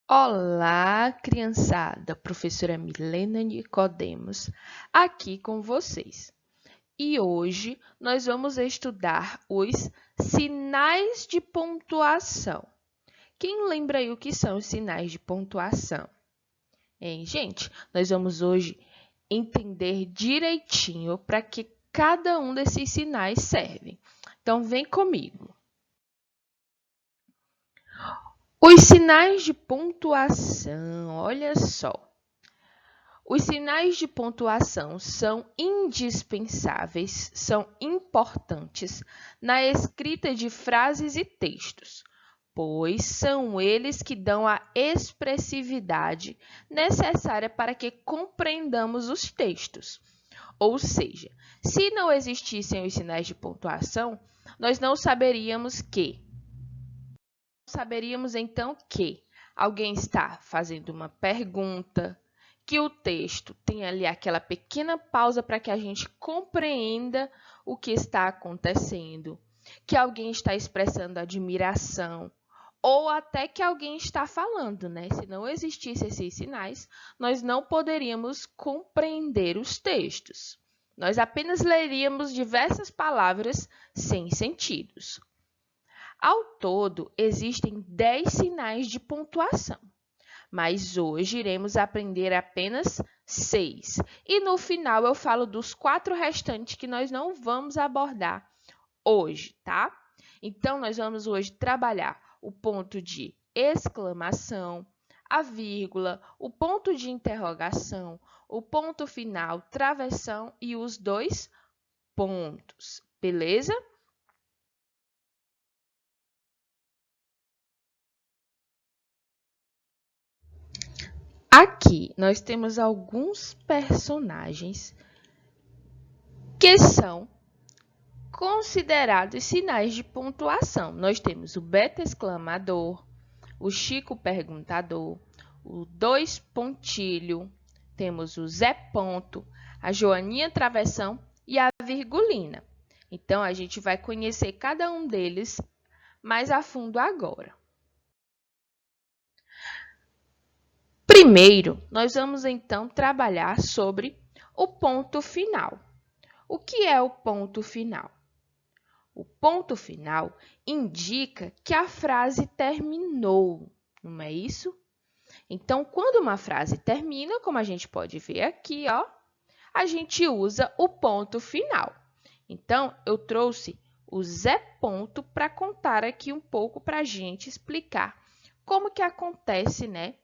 Olá, criançada! Professora Milena Nicodemos, aqui com vocês. E hoje nós vamos estudar os sinais de pontuação. Quem lembra aí o que são os sinais de pontuação? Hein, gente? Nós vamos hoje entender direitinho para que cada um desses sinais serve. Então, vem comigo. Os sinais de pontuação, olha só. Os sinais de pontuação são indispensáveis, são importantes na escrita de frases e textos, pois são eles que dão a expressividade necessária para que compreendamos os textos. Ou seja, se não existissem os sinais de pontuação, nós não saberíamos então que alguém está fazendo uma pergunta, que o texto tem ali aquela pequena pausa para que a gente compreenda o que está acontecendo, que alguém está expressando admiração, ou até que alguém está falando, né? Se não existissem esses sinais, nós não poderíamos compreender os textos. Nós apenas leríamos diversas palavras sem sentidos. Ao todo, existem 10 sinais de pontuação, mas hoje iremos aprender apenas 6. E no final eu falo dos 4 restantes que nós não vamos abordar hoje, tá? Então, nós vamos hoje trabalhar o ponto de exclamação, a vírgula, o ponto de interrogação, o ponto final, travessão e os 2 pontos, beleza? Aqui nós temos alguns personagens que são considerados sinais de pontuação. Nós temos o Beto exclamador, o Chico perguntador, o Dois pontilho, temos o Zé ponto, a Joaninha travessão e a virgulina. Então, a gente vai conhecer cada um deles mais a fundo agora. Primeiro, nós vamos então trabalhar sobre o ponto final. O que é o ponto final? O ponto final indica que a frase terminou, não é isso? Então, quando uma frase termina, como a gente pode ver aqui, ó, a gente usa o ponto final. Então, eu trouxe o Zé ponto para contar aqui um pouco para a gente explicar como que acontece, né,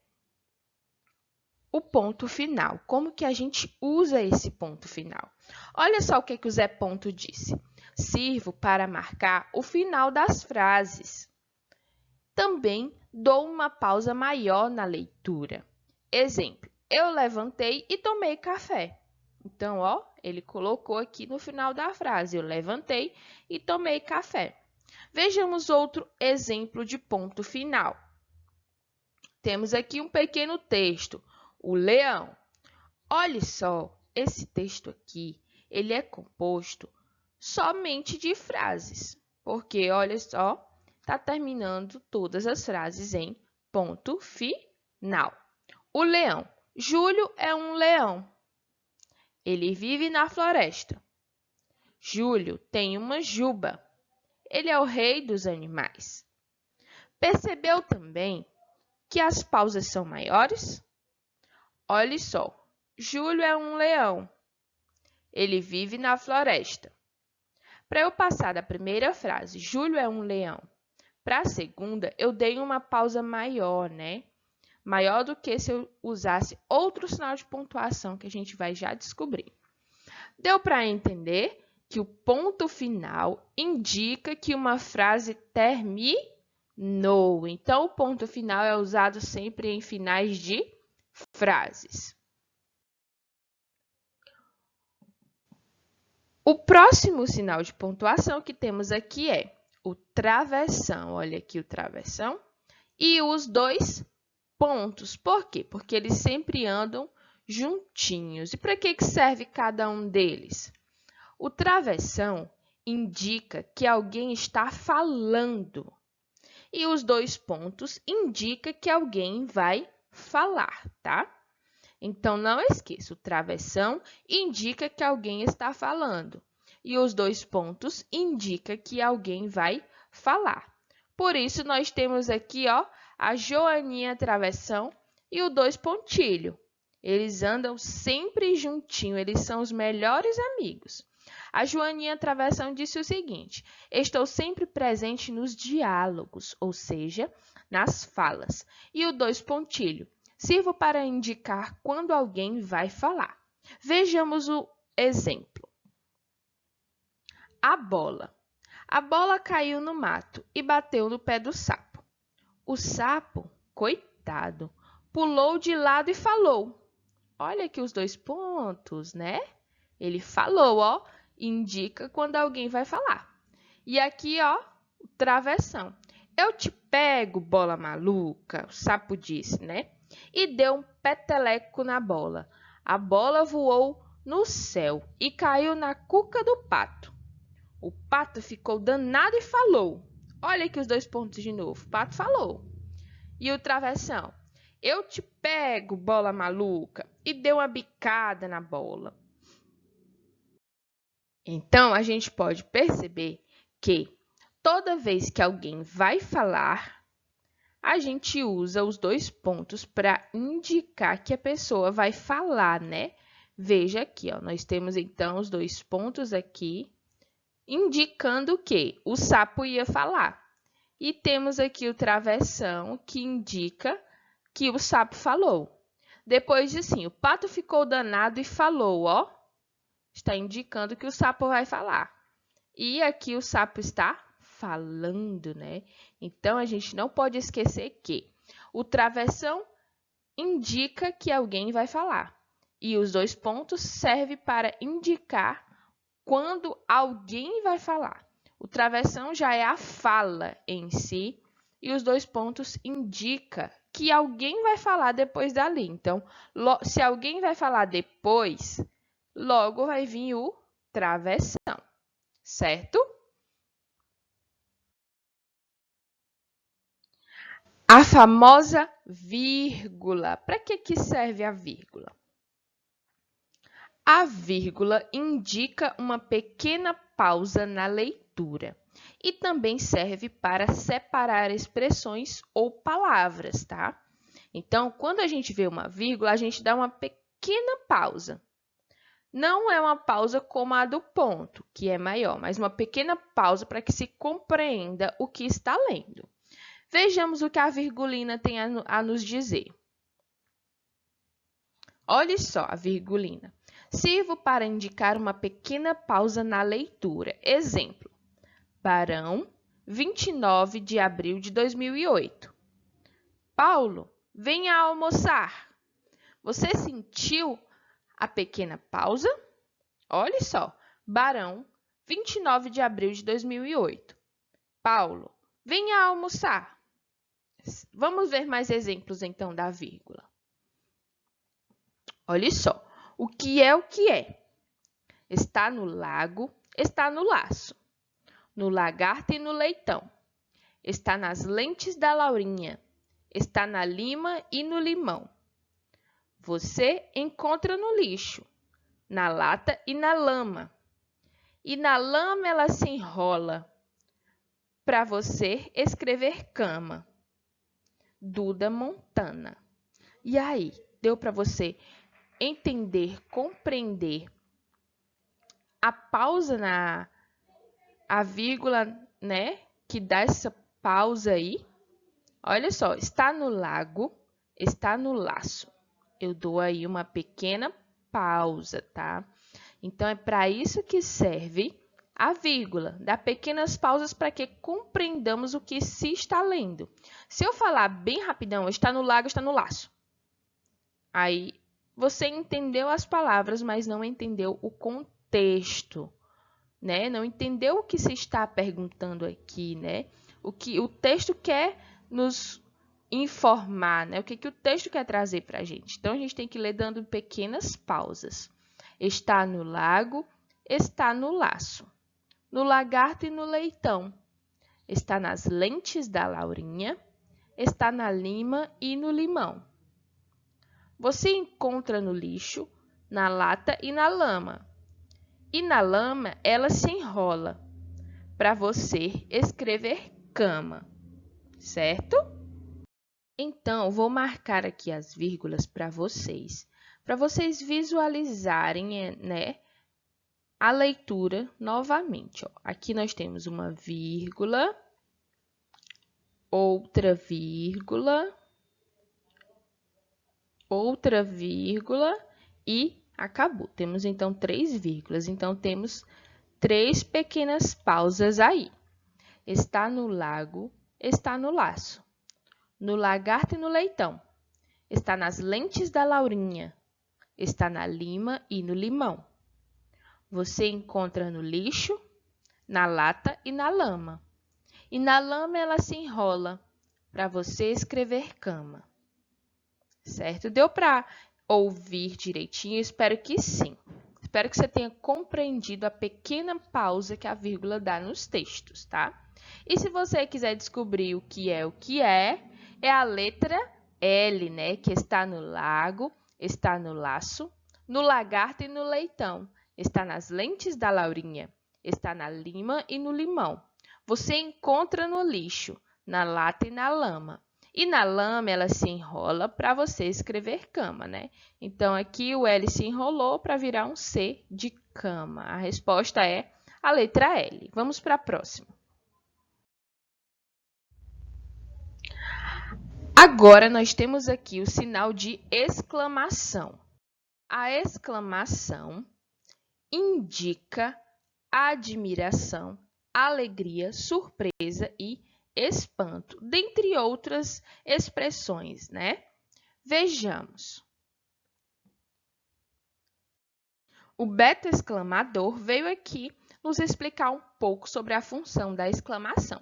o ponto final, como que a gente usa esse ponto final. Olha só o que o Zé ponto disse. Sirvo para marcar o final das frases. Também dou uma pausa maior na leitura. Exemplo, eu levantei e tomei café. Então, ó, ele colocou aqui no final da frase, eu levantei e tomei café. Vejamos outro exemplo de ponto final. Temos aqui um pequeno texto, o leão. Olhe só, esse texto aqui, ele é composto somente de frases, porque, olha só, está terminando todas as frases em ponto final. O leão. Júlio é um leão. Ele vive na floresta. Júlio tem uma juba. Ele é o rei dos animais. Percebeu também que as pausas são maiores? Olhe só, Júlio é um leão. Ele vive na floresta. Para eu passar da primeira frase, Júlio é um leão, para a segunda, eu dei uma pausa maior, né? Maior do que se eu usasse outro sinal de pontuação que a gente vai já descobrir. Deu para entender que o ponto final indica que uma frase terminou. Então, o ponto final é usado sempre em finais de frases. O próximo sinal de pontuação que temos aqui é o travessão. Olha aqui o travessão. E os 2 pontos. Por quê? Porque eles sempre andam juntinhos. E para que serve cada um deles? O travessão indica que alguém está falando. E os 2 pontos indica que alguém vai falar, tá? Então, não esqueça, o travessão indica que alguém está falando. E os 2 pontos indica que alguém vai falar. Por isso, nós temos aqui, ó, a Joaninha travessão e o 2 pontilho. Eles andam sempre juntinho, eles são os melhores amigos. A Joaninha travessão disse o seguinte: estou sempre presente nos diálogos, ou seja, nas falas. E o 2 pontilho: sirvo para indicar quando alguém vai falar. Vejamos o exemplo. A bola. A bola caiu no mato e bateu no pé do sapo. O sapo, coitado, pulou de lado e falou. Olha aqui os 2 pontos, né? Ele falou, ó, indica quando alguém vai falar. E aqui, ó, o travessão. Eu te pego, bola maluca, o sapo disse, né? E deu um peteleco na bola. A bola voou no céu e caiu na cuca do pato. O pato ficou danado e falou. Olha aqui os 2 pontos de novo. O pato falou. E o travessão. Eu te pego, bola maluca, e deu uma bicada na bola. Então, a gente pode perceber que toda vez que alguém vai falar, a gente usa os 2 pontos para indicar que a pessoa vai falar, né? Veja aqui, ó, nós temos então os 2 pontos aqui, indicando que o sapo ia falar. E temos aqui o travessão, que indica que o sapo falou. Depois diz assim, o pato ficou danado e falou, ó. Está indicando que o sapo vai falar. E aqui o sapo está falando, né? Então, a gente não pode esquecer que o travessão indica que alguém vai falar. E os 2 pontos servem para indicar quando alguém vai falar. O travessão já é a fala em si e os 2 pontos indica que alguém vai falar depois dali. Então, se alguém vai falar depois, logo vai vir o travessão, certo? A famosa vírgula. Para que serve a vírgula? A vírgula indica uma pequena pausa na leitura e também serve para separar expressões ou palavras, tá? Então, quando a gente vê uma vírgula, a gente dá uma pequena pausa. Não é uma pausa como a do ponto, que é maior, mas uma pequena pausa para que se compreenda o que está lendo. Vejamos o que a virgulina tem a nos dizer. Olhe só a virgulina. Sirvo para indicar uma pequena pausa na leitura. Exemplo: Barão, 29 de abril de 2008. Paulo, venha almoçar. Você sentiu a pequena pausa? Olhe só. Barão, 29 de abril de 2008. Paulo, venha almoçar. Vamos ver mais exemplos, então, da vírgula. Olha só. O que é o que é? Está no lago, está no laço. No lagarto e no leitão. Está nas lentes da Laurinha. Está na lima e no limão. Você encontra no lixo, na lata e na lama. E na lama ela se enrola para você escrever cama. Duda Montana. E aí, deu para você entender, compreender a pausa a vírgula, né, que dá essa pausa aí? Olha só, está no lago, está no laço. Eu dou aí uma pequena pausa, tá? Então, é para isso que serve a vírgula, dá pequenas pausas para que compreendamos o que se está lendo. Se eu falar bem rapidão, está no lago, está no laço. Aí, você entendeu as palavras, mas não entendeu o contexto, né? Não entendeu o que se está perguntando aqui, né? O que o texto quer nos informar, né? O que o texto quer trazer para a gente. Então, a gente tem que ler dando pequenas pausas. Está no lago, está no laço. No lagarto e no leitão. está nas lentes da Laurinha, está na lima e no limão. Você encontra no lixo, na lata e na lama. E na lama ela se enrola para você escrever cama, certo? Então, vou marcar aqui as vírgulas para vocês visualizarem, né, a leitura novamente. Ó. Aqui nós temos uma vírgula, outra vírgula e acabou. Temos, então, 3 vírgulas. Então, temos 3 pequenas pausas aí. Está no lago, está no laço. No lagarto e no leitão. Está nas lentes da Laurinha. Está na lima e no limão. Você encontra no lixo, na lata e na lama. E na lama ela se enrola para você escrever cama. Certo? Deu para ouvir direitinho? Espero que sim. Espero que você tenha compreendido a pequena pausa que a vírgula dá nos textos, tá? E se você quiser descobrir o que é a letra L, né? Que está no lago, está no laço, no lagarto e no leitão. Está nas lentes da Laurinha, está na lima e no limão. Você encontra no lixo, na lata e na lama. E na lama ela se enrola para você escrever cama, né? Então, aqui o L se enrolou para virar um C de cama. A resposta é a letra L. Vamos para a próxima. Agora, nós temos aqui o sinal de exclamação. A exclamação indica admiração, alegria, surpresa e espanto, dentre outras expressões, né? Vejamos. O beta exclamador veio aqui nos explicar um pouco sobre a função da exclamação.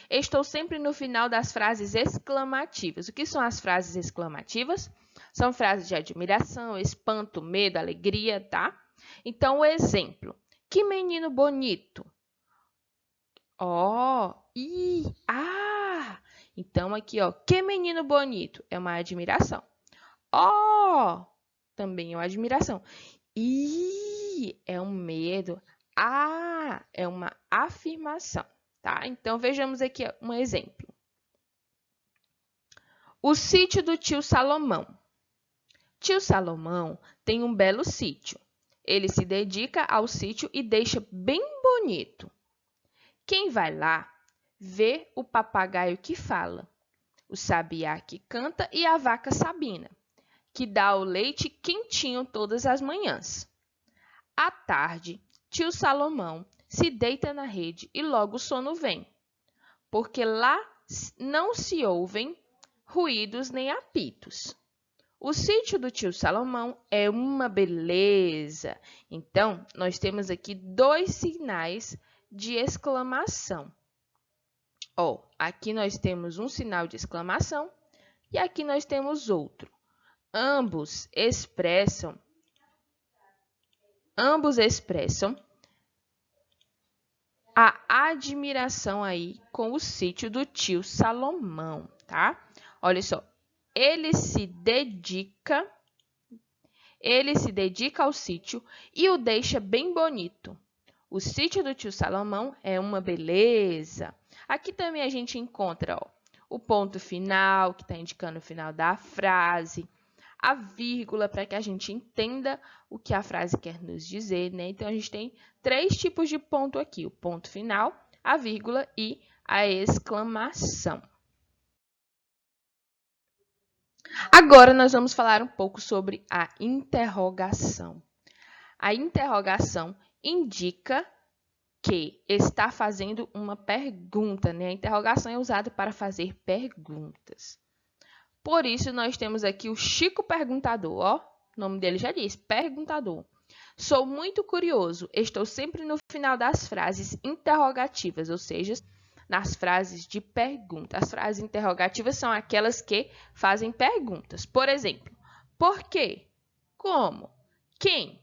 Estou sempre no final das frases exclamativas. O que são as frases exclamativas? São frases de admiração, espanto, medo, alegria, tá? Então, o exemplo. Que menino bonito! Ó, Então, aqui, ó, que menino bonito é uma admiração. Ó, também é uma admiração. É um medo. É uma afirmação, tá? Então, vejamos aqui um exemplo. O sítio do tio Salomão. Tio Salomão tem um belo sítio. Ele se dedica ao sítio e deixa bem bonito. Quem vai lá vê o papagaio que fala, o sabiá que canta e a vaca Sabina, que dá o leite quentinho todas as manhãs. À tarde, tio Salomão se deita na rede e logo o sono vem, porque lá não se ouvem ruídos nem apitos. O sítio do tio Salomão é uma beleza. Então, nós temos aqui 2 sinais de exclamação. Ó, aqui nós temos um sinal de exclamação e aqui nós temos outro. Ambos expressam a admiração aí com o sítio do tio Salomão, tá? Olha só, ele se dedica ao sítio e o deixa bem bonito. O sítio do tio Salomão é uma beleza. Aqui também a gente encontra, ó, o ponto final, que está indicando o final da frase, a vírgula, para que a gente entenda o que a frase quer nos dizer, né? Então, a gente tem 3 tipos de ponto aqui, o ponto final, a vírgula e a exclamação. Agora, nós vamos falar um pouco sobre a interrogação. A interrogação indica que está fazendo uma pergunta, né? A interrogação é usada para fazer perguntas. Por isso, nós temos aqui o Chico Perguntador, ó. O nome dele já diz, perguntador. Sou muito curioso, estou sempre no final das frases interrogativas, ou seja, nas frases de pergunta. As frases interrogativas são aquelas que fazem perguntas. Por exemplo, por quê? Como? Quem?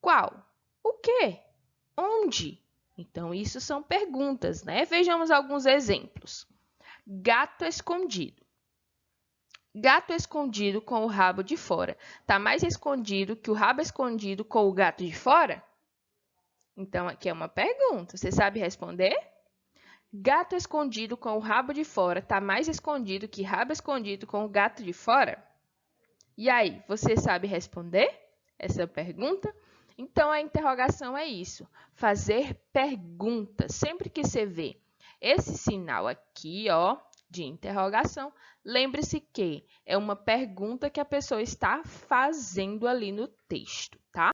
Qual? O quê? Onde? Então, isso são perguntas, né? Vejamos alguns exemplos. Gato escondido. Gato escondido com o rabo de fora. Está mais escondido que o rabo escondido com o gato de fora? Então, aqui é uma pergunta. Você sabe responder? Gato escondido com o rabo de fora está mais escondido que rabo escondido com o gato de fora? E aí, você sabe responder essa pergunta? Então, a interrogação é isso, fazer perguntas. Sempre que você vê esse sinal aqui, ó, de interrogação, lembre-se que é uma pergunta que a pessoa está fazendo ali no texto, tá?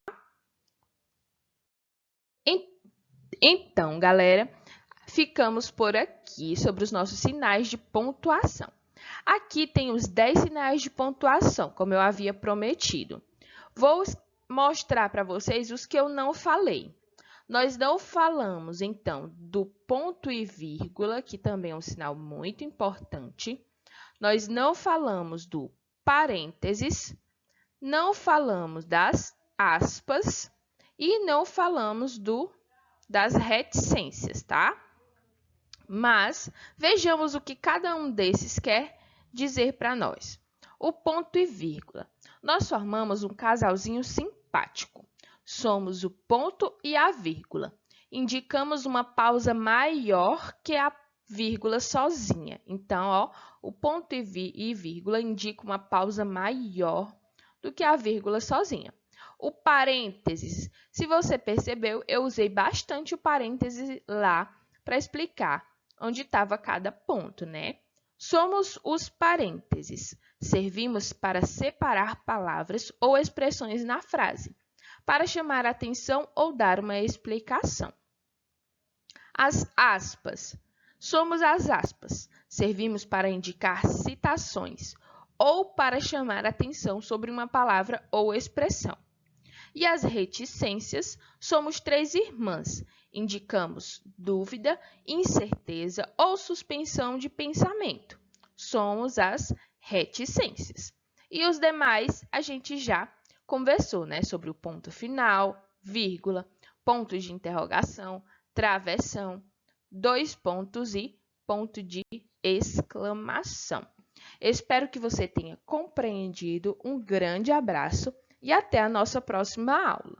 Então, galera, ficamos por aqui sobre os nossos sinais de pontuação. Aqui tem os 10 sinais de pontuação, como eu havia prometido. Vou mostrar para vocês os que eu não falei. Nós não falamos, então, do ponto e vírgula, que também é um sinal muito importante. Nós não falamos do parênteses, não falamos das aspas e não falamos das reticências, tá? Mas vejamos o que cada um desses quer dizer para nós. O ponto e vírgula. Nós formamos um casalzinho simpático. Somos o ponto e a vírgula. Indicamos uma pausa maior que a vírgula sozinha. Então, ó, o ponto e vírgula indicam uma pausa maior do que a vírgula sozinha. O parênteses, se você percebeu, eu usei bastante o parênteses lá para explicar onde estava cada ponto, né? Somos os parênteses. Servimos para separar palavras ou expressões na frase, para chamar a atenção ou dar uma explicação. As aspas. Somos as aspas. Servimos para indicar citações ou para chamar a atenção sobre uma palavra ou expressão. E as reticências, somos três irmãs. Indicamos dúvida, incerteza ou suspensão de pensamento. Somos as reticências. E os demais a gente já conversou, né? Sobre o ponto final, vírgula, pontos de interrogação, travessão, dois pontos e ponto de exclamação. Espero que você tenha compreendido. Um grande abraço e até a nossa próxima aula.